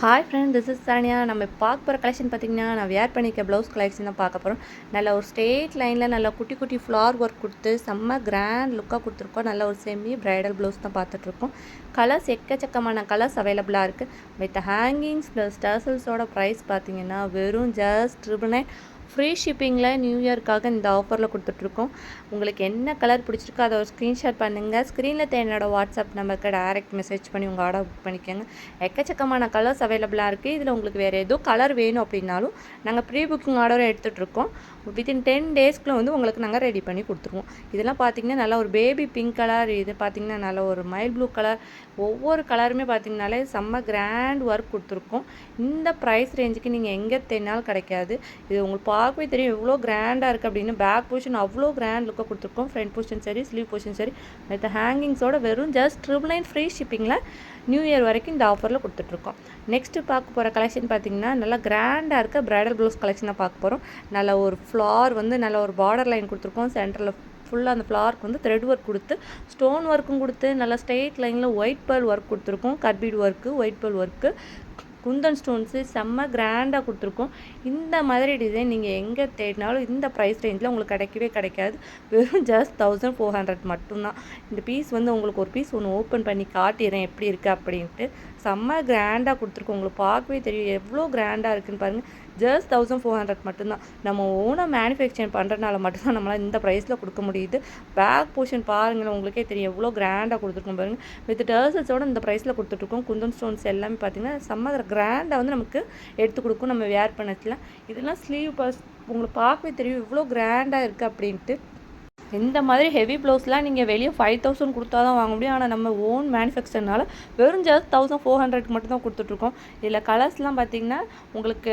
Hi friend, this is Sania. நம்ம பார்க்க போகிற கலெக்ஷன் பார்த்திங்கன்னா, நான் வேர் பண்ணிக்க ப்ளவுஸ் கலெக்ஷன் தான் பார்க்க போகிறோம். நல்ல ஒரு ஸ்ட்ரெயிட் லைனில் நல்ல குட்டி குட்டி ஃப்ளார் ஒர்க் கொடுத்து செம்ம கிராண்ட் லுக்காக கொடுத்துருக்கோம். நல்ல ஒரு செமி ப்ரைடல் ப்ளவுஸ் தான் பார்த்துட்ருக்கோம். கலர்ஸ் எக்கச்சக்கமான கலர்ஸ் அவைலபிளாக இருக்குது. வித் ஹேங்கிங்ஸ் ப்ளஸ் டர்சல்ஸோட ப்ரைஸ் பார்த்திங்கன்னா வெறும் ஜஸ்ட் 999. ஃப்ரீ ஷிப்பிங்கில் நியூ இயர்க்காக இந்த ஆஃபரில் கொடுத்துட்ருக்கோம். உங்களுக்கு என்ன கலர் பிடிச்சிருக்கோ அதை ஒரு ஸ்க்ரீன்ஷாட் பண்ணுங்கள். ஸ்க்ரீனில் என்னோடய வாட்ஸ்அப் நம்பருக்கு டைரக்ட் மெசேஜ் பண்ணி உங்கள் ஆர்டர் புக் பண்ணிக்கோங்க. எக்கச்சக்கமான கலர்ஸ் அவைலபிளாக இருக்குது. இதில் உங்களுக்கு வேறு ஏதோ கலர் வேணும் அப்படின்னாலும் நாங்கள் ப்ரீ புக்கிங் ஆர்டரும் எடுத்துகிட்ருக்கோம். வித்தின் 10 டேஸ்க்குள்ளே வந்து உங்களுக்கு நாங்கள் ரெடி பண்ணி கொடுத்துருவோம். இதெல்லாம் பார்த்திங்கன்னா நல்லா ஒரு பேபி பிங்க் கலர், இது பார்த்திங்கன்னா நல்ல ஒரு மைல் ப்ளூ கலர், ஒவ்வொரு கலருமே பார்த்திங்கனாலே செம்ம கிராண்ட் ஒர்க் கொடுத்துருக்கோம். இந்த ப்ரைஸ் ரேஞ்சுக்கு நீங்கள் எங்கே தேடினாலும் கிடைக்காது. இது உங்களுக்கு பார்க்கவே தெரியும் எவ்வளோ கிராண்டாக இருக்குது அப்படின்னு. பேக் போர்ஷன் அவ்வளோ கிராண்ட் லுக்காக கொடுத்துருக்கோம். ஃப்ரண்ட் போர்ஷன் சரி, ஸ்லீவ் போர்ஷன் சரி, வித் ஹேங்கிங்ஸோட வெறும் ஜஸ்ட் 999 ஃப்ரீ ஷிப்பிங்கில் நியூ இயர் வரைக்கும் இந்த ஆஃபரில் கொடுத்துட்ருக்கோம். நெக்ஸ்ட்டு பார்க்க போகிற கலெக்ஷன் பார்த்திங்கன்னா நல்லா கிராண்டாக இருக்க ப்ரைடல் ப்ளவுஸ் கலெக்ஷனாக பார்க்க போகிறோம். நல்ல ஒரு ஃப்ளார் வந்து நல்ல ஒரு பார்டர் லைன் கொடுத்துருக்கோம். சென்டரில் ஃபுல்லாக அந்த ஃப்ளார்க்கு வந்து த்ரெட் ஒர்க் கொடுத்து ஸ்டோன் ஒர்க்கும் கொடுத்து நல்லா ஸ்ட்ரெயிட் லைனில் ஒயிட் பேர்ல் ஒர்க் கொடுத்துருக்கோம். Cut bead work, white pearl work, kundan stones செம்ம கிராண்டாக கொடுத்துருக்கோம். இந்த மாதிரி டிசைன் நீங்கள் எங்கே தேடினாலும் இந்த ப்ரைஸ் ரேஞ்சில் உங்களுக்கு கிடைக்கவே கிடைக்காது. வெறும் ஜஸ்ட் 1400 மட்டும்தான். இந்த பீஸ் வந்து உங்களுக்கு ஒரு பீஸ் ஒன்று ஓப்பன் பண்ணி காட்டிடுறேன் எப்படி இருக்குது அப்படின்ட்டு. செம்ம கிராண்டாக கொடுத்துருக்கோம். உங்களுக்கு பார்க்கவே தெரியும் எவ்வளோ கிராண்டாக இருக்குதுன்னு பாருங்கள். ஜஸ்ட் 1400 மட்டும்தான். நம்ம ஓனாக மேனுஃபேக்சர் பண்ணுறதுனால மட்டும்தான் நம்மளால் இந்த ப்ரைஸில் கொடுக்க முடியுது. பேக் போர்ஷன் பாருங்கள், உங்களுக்கே தெரியும் எவ்வளோ கிராண்டாக கொடுத்துருக்கோம் பாருங்கள். வித் டர்சல்ஸோட இந்த ப்ரைஸில் கொடுத்துட்ருக்கோம். குந்தன் ஸ்டோன்ஸ் எல்லாமே பார்த்திங்கன்னா செம்ம கிராண்டாக வந்து நமக்கு எடுத்து கொடுக்கும் நம்ம வேர் பண்ணத்தில். இதெல்லாம் ஸ்லீவ் பஸ் உங்களுக்கு பார்க்கவே தெரியும் இவ்வளோ கிராண்டாக இருக்குது அப்படின்ட்டு. இந்த மாதிரி ஹெவி ப்ளவுஸ்லாம் நீங்கள் வெளியே 5000 கொடுத்தா தான் வாங்க முடியும். ஆனால் நம்ம ஓன் மேனுஃபேக்சர்னால வெறும் ஜஸ்ட் 1400 மட்டும் தான் கொடுத்துட்ருக்கோம். இதில் கலர்ஸ்லாம் பார்த்திங்கன்னா உங்களுக்கு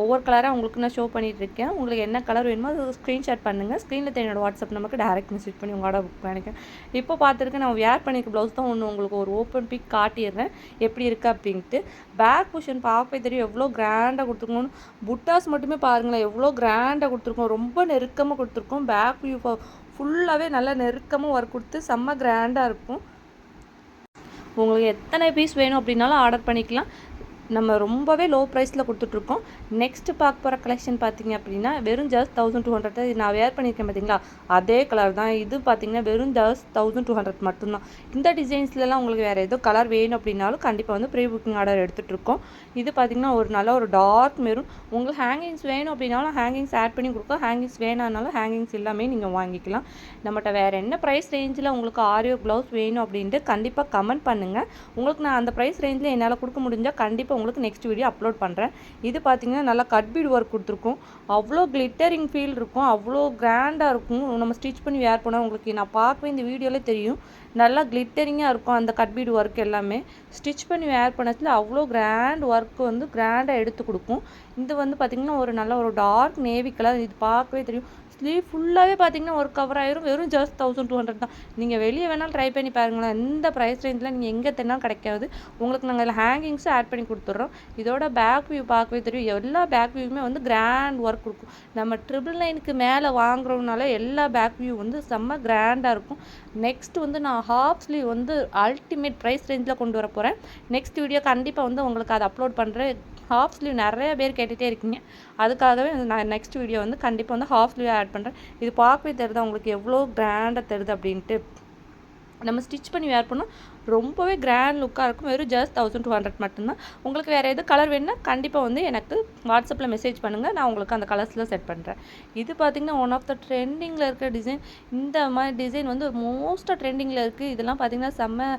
ஒவ்வொரு கலராக உங்களுக்கு நான் ஷோ பண்ணிகிட்ருக்கேன். உங்களுக்கு என்ன கலர் வேணுமோ அது ஸ்க்ரீன்ஷாட் பண்ணுங்கள். ஸ்க்ரீனில் என்னோடய வாட்ஸ்அப் நமக்கு டைரக்ட் மெசேஜ் பண்ணி உங்கள் ஆர்டர் புக் பண்ணிக்கேன். இப்போ பார்த்துருக்கேன் நான் வேர் பண்ணிக்க ப்ளவுஸ் தான் ஒன்று உங்களுக்கு ஒரு ஓப்பன் பிக் காட்டிடுறேன் எப்படி இருக்குது அப்படின்ட்டு. பேக் போர்ஷன் பார்க்கவே தெரியும் எவ்வளோ கிராண்டாக கொடுத்துருக்கோம். புட்டாஸ் மட்டுமே பாருங்களேன் எவ்வளோ கிராண்டாக கொடுத்துருக்கோம். ரொம்ப நெருக்கமாக கொடுத்துருக்கோம். பேக் வியூ ஃபுல்லாகவே நல்லா நெருக்கமாக ஒர்க் கொடுத்து செம்ம கிராண்டாக இருக்கும். உங்களுக்கு எத்தனை பீஸ் வேணும் அப்படின்னாலும் ஆர்டர் பண்ணிக்கலாம். நம்ம ரொம்பவே லோ ப்ரைஸில் கொடுத்துட்ருக்கோம். நெக்ஸ்ட்டு பார்க்க போகிற கலெக்ஷன் பார்த்திங்க அப்படின்னா வெறும் ஜஸ்ட் 1200. நான் வேர் பண்ணியிருக்கேன் பார்த்திங்களா, அதே கலர் தான் இது. பார்த்திங்கன்னா வெறும் ஜஸ்ட் 1200 மட்டும்தான். இந்த டிசைன்ஸ்லாம் உங்களுக்கு வேறு ஏதோ கலர் வேணும் அப்படின்னாலும் கண்டிப்பாக வந்து ப்ரீ புக்கிங் ஆர்டர் எடுத்துகிட்ருக்கோம். இது பார்த்திங்கன்னா ஒரு நல்ல ஒரு டார்க் மெரூன். உங்களுக்கு ஹேங்கிங்ஸ் வேணும் அப்படின்னாலும் ஹேங்கிங்ஸ் ஆட் பண்ணி கொடுக்கும். ஹேங்கிங்ஸ் வேணானாலும் ஹேங்கிங்ஸ் எல்லாமே நீங்கள் வாங்கிக்கலாம். நம்மகிட்ட வேறு என்ன ப்ரைஸ் ரேஞ்சில் உங்களுக்கு ஆரியோ ப்ளவுஸ் வேணும் அப்படின்ட்டு கண்டிப்பாக கமெண்ட் பண்ணுங்கள். உங்களுக்கு நான் அந்த ப்ரைஸ் ரேஞ்சில் என்னால் கொடுக்க முடிஞ்சால் கண்டிப்பாக உங்களுக்கு நெக்ஸ்ட் வீடியோ அப்லோட் பண்ணுறேன். இது பார்த்திங்கன்னா நல்லா கட்பீட் ஒர்க் கொடுத்துருக்கோம். அவ்வளோ கிளிட்டரிங் ஃபீல் இருக்கும், அவ்வளோ கிராண்டாக இருக்கும். நம்ம ஸ்டிச் பண்ணி வேர் பண்ணால் உங்களுக்கு நான் பார்க்கவே இந்த வீடியோவிலே தெரியும் நல்லா கிளிட்டரிங்காக இருக்கும். அந்த கட்பீட் ஒர்க் எல்லாமே ஸ்டிச் பண்ணி வேர் பண்ணதில் அவ்வளோ கிராண்ட் ஒர்க்கு வந்து கிராண்டாக எடுத்து கொடுக்கும். இது வந்து பார்த்திங்கன்னா ஒரு நல்ல ஒரு டார்க் நேவி கலர். இது பார்க்கவே தெரியும். ஸ்லீவ் ஃபுல்லாகவே பார்த்திங்கன்னா ஒரு கவர் ஆயிரும். வெறும் ஜஸ்ட் 1200 தான். நீங்கள் வெளியே வேணாலும் ட்ரை பண்ணி பாருங்களேன். இந்த ப்ரைஸ் ரேஞ்சில் நீங்கள் எங்கே தேடினாலும் கிடைக்காது. உங்களுக்கு நாங்கள் இதில் ஹேங்கிங்ஸும் ஆட் பண்ணி கொடுத்துட்றோம். இதோட பேக் வியூ பார்க்கவே தெரியும். எல்லா பேக் வியூவுமே வந்து கிராண்ட் ஒர்க் கொடுக்கும். நம்ம 999க்கு மேலே வாங்குறதுனால எல்லா பேக் வியூ வந்து செம்ம கிராண்டாக இருக்கும். நெக்ஸ்ட் வந்து நான் ஹாஃப் ஸ்லீவ் வந்து அல்டிமேட் ப்ரைஸ் ரேஞ்சில் கொண்டு வர போகிறேன். நெக்ஸ்ட் வீடியோ கண்டிப்பாக வந்து உங்களுக்கு அதை அப்லோட் பண்ணுறேன். ஹாஃப் ஸ்லீவ் நிறைய பேர் கேட்டுகிட்டே இருக்கீங்க. அதுக்காகவே நான் நெக்ஸ்ட் வீடியோ வந்து கண்டிப்பாக வந்து ஹாஃப் ஸ்லீவ் ஆட் பண்ணுறேன். இது பார்க்கவே தெரியுது உங்களுக்கு எவ்வளோ கிராண்டாக தெரியுது அப்படின்ட்டு. நம்ம ஸ்டிச் பண்ணி வேர் பண்ணால் ரொம்பவே கிராண்ட் லுக்காக இருக்கும். வெறும் ஜஸ்ட் 1200 மட்டும்தான். உங்களுக்கு வேறு எது கலர் வேணுன்னா கண்டிப்பாக வந்து எனக்கு வாட்ஸ்அப்பில் மெசேஜ் பண்ணுங்கள். நான் உங்களுக்கு அந்த கலர்ஸில் செட் பண்ணுறேன். இது பார்த்திங்கன்னா ஒன் ஆஃப் த ட்ரெண்டிங்கில் இருக்கிற டிசைன். இந்த மாதிரி டிசைன் வந்து மோஸ்ட்டாக ட்ரெண்டிங்கில் இருக்குது. இதெல்லாம் பார்த்திங்கன்னா செம்ம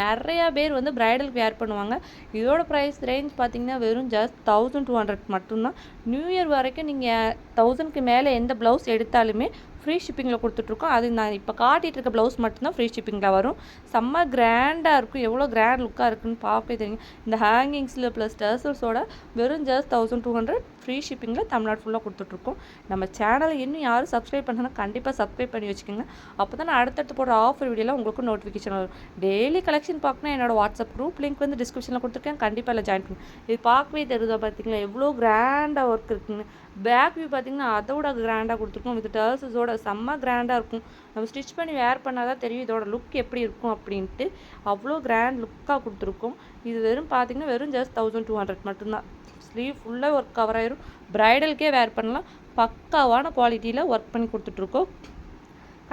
நிறையா பேர் வந்து ப்ரைடலுக்கு வேர் பண்ணுவாங்க. இதோட ப்ரைஸ் ரேஞ்ச் பார்த்திங்கன்னா வெறும் ஜஸ்ட் 1200 மட்டும்தான். நியூ இயர் வரைக்கும் நீங்கள் 1000க்கு மேலே எந்த ப்ளவுஸ் எடுத்தாலுமே ஃப்ரீ ஷிப்பிங்கில் கொடுத்துட்ருக்கோம். அது நான் இப்போ காட்டிகிட்டு இருக்க ப்ளவுஸ் மட்டும்தான் ஃப்ரீ ஷிப்பிங்கில் வரும். செம்ம கிராண்டாக இருக்கும். எவ்வளோ கிராண்ட் லுக்காக இருக்குன்னு பார்க்கவே தெரியும். இந்த ஹேங்கிங்ஸில் ப்ளஸ் டர்சல்ஸோட வெறும் ஜஸ்ட் 1200 ஃப்ரீ ஷிப்பிங்கில் தமிழ்நாடு ஃபுல்லாக கொடுத்துட்ருக்கோம். நம்ம சேனலை இன்னும் யாரும் சப்ஸ்கிரைப் பண்ணனா கண்டிப்பாக சப்ஸ்கிரைப் பண்ணி வச்சுக்கோங்க. அப்போ தான் நான் அடுத்தடுத்து போடுற ஆஃபர் வீடியோலாம் உங்களுக்கு நோட்டிஃபிகேஷன் வரும். டெய்லி கலெக்ஷன் பார்க்கணும் என்னோடய வாட்ஸ்அப் குரூப் லிங்க் வந்து டிஸ்கிரிப்ஷனில் கொடுத்துருக்கேன். கண்டிப்பாக இல்லை ஜாயின் பண்ணுங்க. இது பார்க்கவே தெரியுதா பார்த்திங்களா எவ்வளோ கிராண்டாக ஒர்க் இருக்குன்னு. பேக் வியூ பார்த்திங்கன்னா அதோட கிராண்டாக கொடுத்துருக்கோம். வித் டர்ஸஸோட செம்ம கிராண்டாக இருக்கும். நம்ம ஸ்டிச் பண்ணி வேர் பண்ணால் தான் தெரியும் இதோட லுக் எப்படி இருக்கும் அப்படின்ட்டு. அவ்வளோ கிராண்ட் லுக்காக கொடுத்துருக்கோம். இது வெறும் பார்த்திங்கன்னா வெறும் ஜஸ்ட் 1200 மட்டும்தான். ஸ்லீவ் ஃபுல்லாக ஒர்க் கவர் ஆயிரும். ப்ரைடலுக்கே வேர் பண்ணலாம். பக்காவான குவாலிட்டியில் ஒர்க் பண்ணி கொடுத்துட்ருக்கோம்.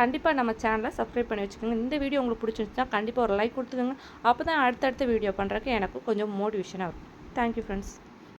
கண்டிப்பாக நம்ம சேனலை சப்ஸ்கிரைப் பண்ணி வச்சுக்கோங்க. இந்த வீடியோ உங்களுக்கு பிடிச்சிருந்துச்சுன்னா கண்டிப்பாக ஒரு லைக் கொடுத்துக்கோங்க. அப்போ தான் அடுத்தடுத்த வீடியோ பண்ணுறதுக்கு எனக்கு கொஞ்சம் மோட்டிவேஷனாக இருக்கும். Thank you friends.